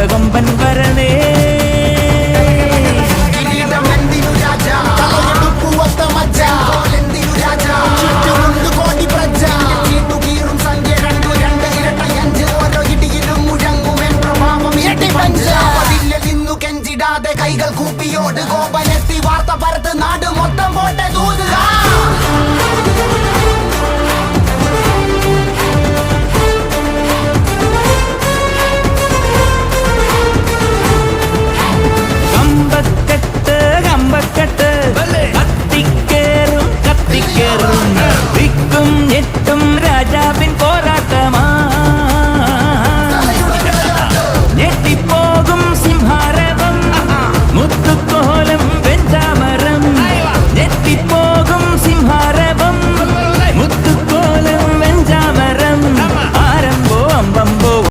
കൊമ്പൻ വരണേ. കൈകൾ കൂപ്പിയോട് കോപനെത്തി വാർത്ത പരത്ത് നാട് മൊത്തം പോട്ടെ ദൂത്.